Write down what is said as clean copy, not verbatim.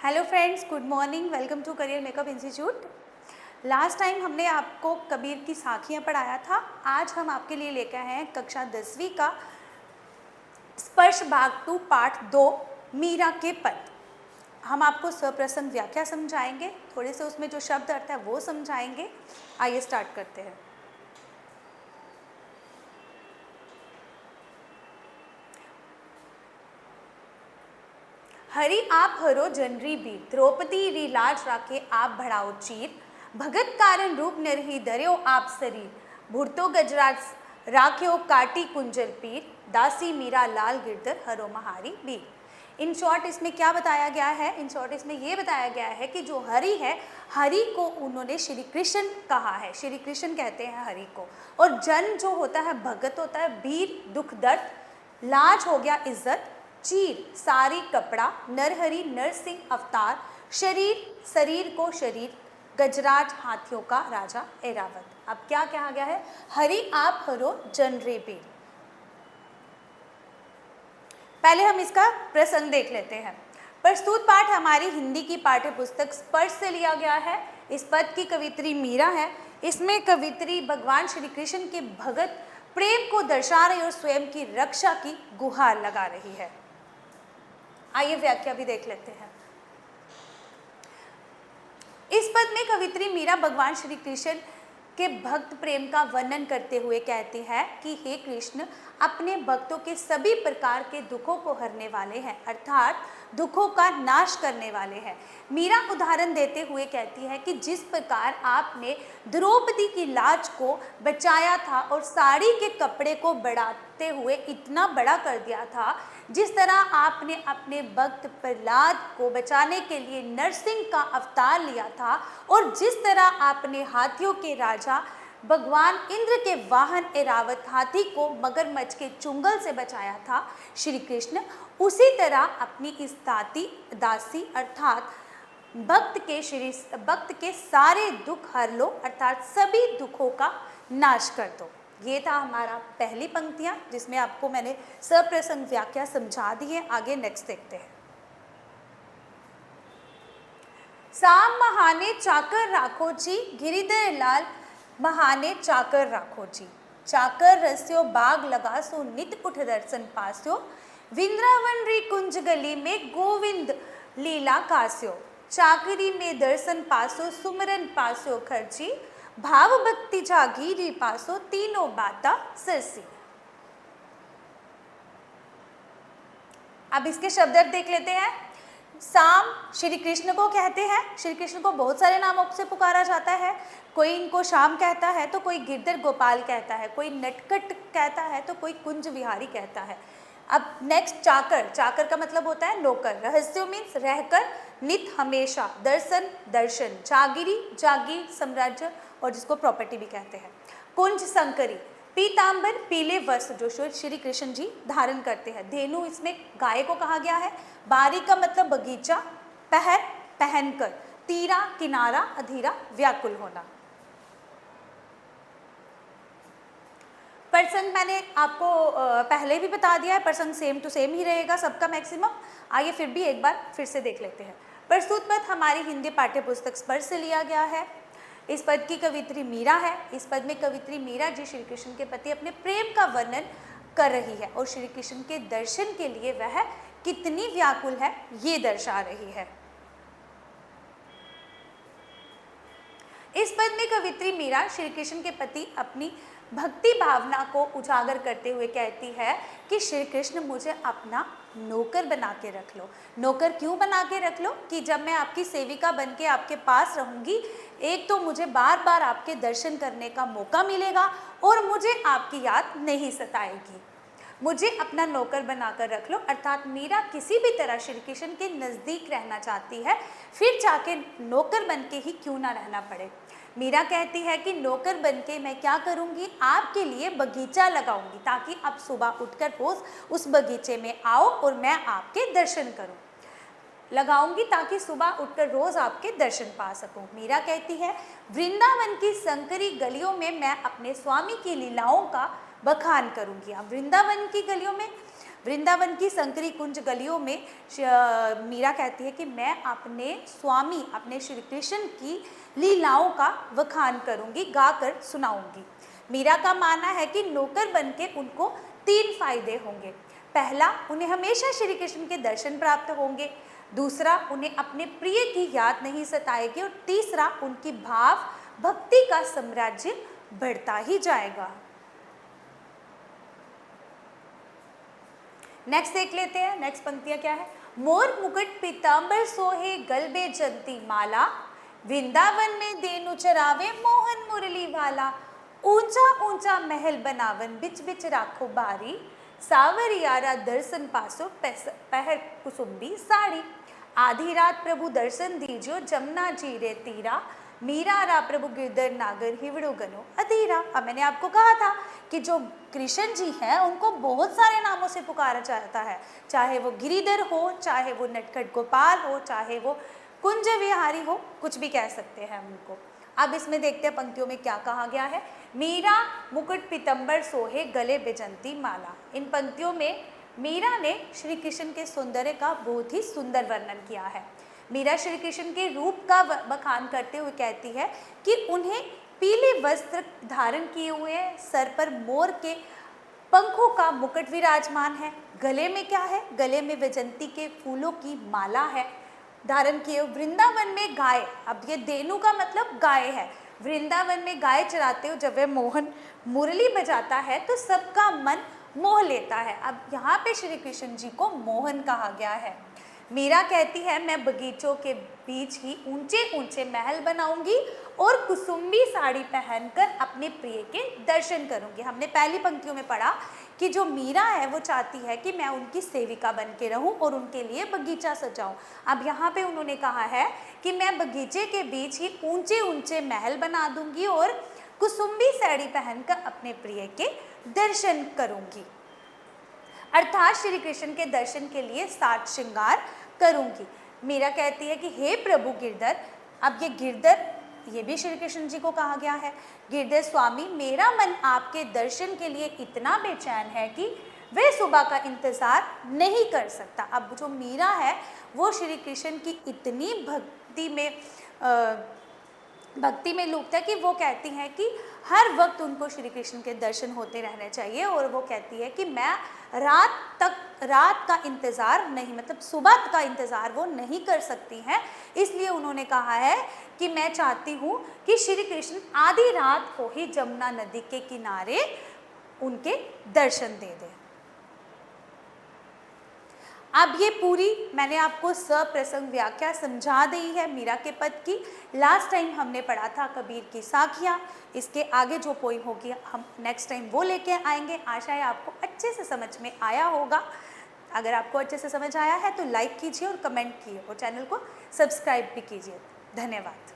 Hello friends, good morning. Welcome to career makeup institute. Last time हमने आपको कबीर की साखियाँ पढ़ाया था। आज हम आपके लिए लेकर आए हैं कक्षा 10वीं का स्पर्श भाग 2 पार्ट 2 मीरा के पद। हम आपको सप्रसंग व्याख्या समझाएंगे, थोड़े से उसमें जो शब्द अर्थ है वो समझाएंगे। आइए स्टार्ट करते हैं। हरि आप हरो जनरी बीर, द्रौपदी री लाज राखे आप बढ़ाओ चीर। भगत कारण रूप नरही दर्यो आप शरीर, भुरतो गजराज राख्यो काटी कुंजर पीर। दासी मीरा लाल गिरधर हरो महारी बीर। इन शॉर्ट इसमें क्या बताया गया है? इन शॉर्ट इसमें ये बताया गया है कि जो हरि है, हरि को उन्होंने श्री कृष्ण कहा है, श्री कृष्ण कहते हैं हरि को। और जन जो होता है, भगत होता है, वीर दुख दर्द, लाज हो गया इज्जत, चीर सारी कपड़ा, नरहरि नरसिंह अवतार, शरीर शरीर को शरीर, गजराज हाथियों का राजा ऐरावत। अब क्या कहा गया है? हरि आप हरो जनरे बीर। पहले हम इसका प्रसंग देख लेते हैं। प्रस्तुत पाठ हमारी हिंदी की पाठ्य पुस्तक स्पर्श से लिया गया है। इस पद की कवित्री मीरा है। इसमें कवित्री भगवान श्री कृष्ण के भगत प्रेम को दर्शा रही और स्वयं की रक्षा की गुहार लगा रही है। आइए व्याख्या भी देख लेते हैं। इस पद में कवित्री मीरा भगवान श्री कृष्ण के भक्त प्रेम का वर्णन करते हुए कहती है कि हे कृष्ण, अपने भक्तों के सभी प्रकार के दुखों को हरने वाले हैं, अर्थात दुखों का नाश करने वाले हैं। मीरा उदाहरण देते हुए कहती है कि जिस प्रकार आपने द्रौपदी की लाज को बचाया था और साड़ी के कपड़े को बढ़ाते हुए इतना बड़ा कर दिया था, जिस तरह आपने अपने भक्त प्रहलाद को बचाने के लिए नरसिंह का अवतार लिया था और जिस तरह आपने हाथियों के राजा भगवान इंद्र के वाहन ऐरावत हाथी को मगरमच्छ के चुंगल से बचाया था श्री कृष्ण, उसी तरह अपनी इस दासी अर्थात भक्त के सारे दुख हर लो, अर्थात सभी दुखों का नाश कर दो। ये था हमारा पहली पंक्तियां, जिसमें आपको मैंने सप्रसंग व्याख्या समझा दी है। आगे नेक्स्ट देखते हैं। साम महाने चाकर राखो जी, गिरिधर लाल महाने चाकर राखो जी। चाकर रस्यो बाग लगासो, नित उठ दर्शन पास्यो। वृंदावन री कुंज गली में गोविंद लीला कास्यो। चाकरी में दर्शन पासो, सुमरन पासो खर्ची। भाव भक्ति जागीरी पासो, तीनों बाता सरसी। अब इसके शब्द अर्थ देख लेते हैं। साम श्री कृष्ण को कहते हैं। श्री कृष्ण को बहुत सारे नामों से पुकारा जाता है। कोई इनको श्याम कहता है, तो कोई गिरधर गोपाल कहता है, कोई नटखट कहता है, तो कोई कुंज विहारी कहता है। अब नेक्स्ट चाकर। चाकर का मतलब होता है नौकर। रहस्यो मीन्स रहकर, नित हमेशा, दर्शन दर्शन, जागीरी जागीर साम्राज्य और जिसको प्रॉपर्टी भी कहते हैं। कुंज संकरी, पीतांबर पीले वस्त्र जो श्री कृष्ण जी धारण करते हैं। धेनु इसमें गाय को कहा गया है। बारी का मतलब बगीचा, पहर पहनकर, तीरा किनारा, अधीरा व्याकुल होना। प्रसंग मैंने आपको पहले भी बता दिया है, प्रसंग सेम टू सेम ही रहेगा सबका मैक्सिमम। आइए फिर भी एक बार फिर से देख लेते हैं। प्रस्तुत पद हमारी हिंदी पाठ्य पुस्तक स्पर्श से लिया गया है। इस पद की कवित्री मीरा है। इस पद में कवित्री मीरा जी श्री कृष्ण के प्रति अपने प्रेम का वर्णन कर रही है और श्री कृष्ण के दर्शन के लिए वह कितनी व्याकुल है ये दर्शा रही है। इस पद में कवित्री मीरा श्री कृष्ण के प्रति अपनी भक्ति भावना को उजागर करते हुए कहती है कि श्री कृष्ण मुझे अपना नौकर बना के रख लो। नौकर क्यों बना के रख लो? कि जब मैं आपकी सेविका बन के आपके पास रहूंगी, एक तो मुझे बार बार आपके दर्शन करने का मौका मिलेगा और मुझे आपकी याद नहीं सताएगी। मुझे अपना नौकर बनाकर रख लो। अर्थात मीरा किसी भी तरह श्री कृष्ण के नज़दीक रहना चाहती है, फिर जाके नौकर बन के ही क्यों ना रहना पड़े। मीरा कहती है कि नौकर बनके मैं क्या करूंगी, आपके लिए बगीचा लगाऊंगी ताकि आप सुबह उठकर रोज उस बगीचे में आओ और मैं आपके दर्शन करूं। लगाऊंगी ताकि सुबह उठकर रोज आपके दर्शन पा सकूं। मीरा कहती है वृंदावन की संकरी गलियों में मैं अपने स्वामी की लीलाओं का बखान करूंगी। अब वृंदावन की गलियों में, वृंदावन की संकरी कुंज गलियों में मीरा कहती है कि मैं अपने स्वामी, अपने श्री कृष्ण की लीलाओं का बखान करूंगी, गाकर सुनाऊंगी। मीरा का मानना है कि नौकर बनके उनको 3 फायदे होंगे। पहला, उन्हें हमेशा श्री कृष्ण के दर्शन प्राप्त होंगे। दूसरा, उन्हें अपने प्रिय की याद नहीं सताएगी। और तीसरा, उनकी भाव भक्ति का साम्राज्य बढ़ता ही जाएगा। नेक्स्ट देख लेते हैं, नेक्स्ट पंक्तियां क्या है। मोर मुकुट पीतांबर सोहे गलबे जंती माला, वृंदावन में देनु चरावे मोहन मुरली वाला। ऊंचा ऊंचा महल बनावन बिच बिच राखो बारी, सावरियारा दर्शन पासो पहर कुसुम्बी साड़ी। आधी रात प्रभु दर्शन दीजियो जमुना जी रे तीरा, मीरा रा प्रभु गिरधर नागर हिवड़ो गनो अधीरा। अब मैंने आपको कहा था कि जो कृष्ण जी हैं उनको बहुत सारे नामों से पुकारा जाता है, चाहे वो गिरिधर हो, चाहे वो नटखट गोपाल हो, चाहे वो कुंज विहारी हो, कुछ भी कह सकते हैं उनको। अब इसमें देखते हैं पंक्तियों में क्या कहा गया है। मीरा मुकुट पीतंबर सोहे गले बेजंती माला। इन पंक्तियों में मीरा ने श्री कृष्ण के सौंदर्य का बहुत ही सुंदर वर्णन किया है। मीरा श्री कृष्ण के रूप का बखान करते हुए कहती है कि उन्हें पीले वस्त्र धारण किए हुए हैं, सर पर मोर के पंखों का मुकुट विराजमान है, गले में क्या है, गले में वैजंती के फूलों की माला है धारण किए। वृंदावन में गाय, अब ये देनु का मतलब गाय है, वृंदावन में गाय चराते हो जब वह मोहन मुरली बजाता है तो सबका मन मोह लेता है। अब यहाँ पे श्री कृष्ण जी को मोहन कहा गया है। मीरा कहती है मैं बगीचों के बीच ही ऊंचे ऊंचे महल बनाऊंगी और कुसुम्बी साड़ी पहनकर अपने प्रिय के दर्शन करूंगी। हमने पहली पंक्तियों में पढ़ा कि जो मीरा है वो चाहती है कि मैं उनकी सेविका बन के रहूं और उनके लिए बगीचा सजाऊं। अब यहाँ पे उन्होंने कहा है कि मैं बगीचे के बीच ही ऊंचे ऊंचे महल बना दूंगी और कुसुम्बी साड़ी पहनकर अपने प्रिय के दर्शन करूंगी, अर्थात श्री कृष्ण के दर्शन के लिए साज श्रृंगार करूंगी। मीरा कहती है कि हे प्रभु गिरधर, अब ये गिरधर ये भी श्री कृष्ण जी को कहा गया है, गिरधर स्वामी मेरा मन आपके दर्शन के लिए इतना बेचैन है कि वह सुबह का इंतजार नहीं कर सकता। अब जो मीरा है वो श्री कृष्ण की इतनी भक्ति में लुप्त है कि वो कहती हैं कि हर वक्त उनको श्री कृष्ण के दर्शन होते रहने चाहिए। और वो कहती है कि मैं रात का इंतज़ार नहीं, मतलब सुबह का इंतज़ार वो नहीं कर सकती हैं। इसलिए उन्होंने कहा है कि मैं चाहती हूँ कि श्री कृष्ण आधी रात को ही जमुना नदी के किनारे उनके दर्शन दे दें। अब ये पूरी मैंने आपको सप्रसंग व्याख्या समझा दी है मीरा के पद की। लास्ट टाइम हमने पढ़ा था कबीर की साखियाँ, इसके आगे जो पोइम होगी हम नेक्स्ट टाइम वो लेके आएंगे। आशा है आपको अच्छे से समझ में आया होगा। अगर आपको अच्छे से समझ आया है तो लाइक कीजिए और कमेंट कीजिए और चैनल को सब्सक्राइब भी कीजिए। धन्यवाद।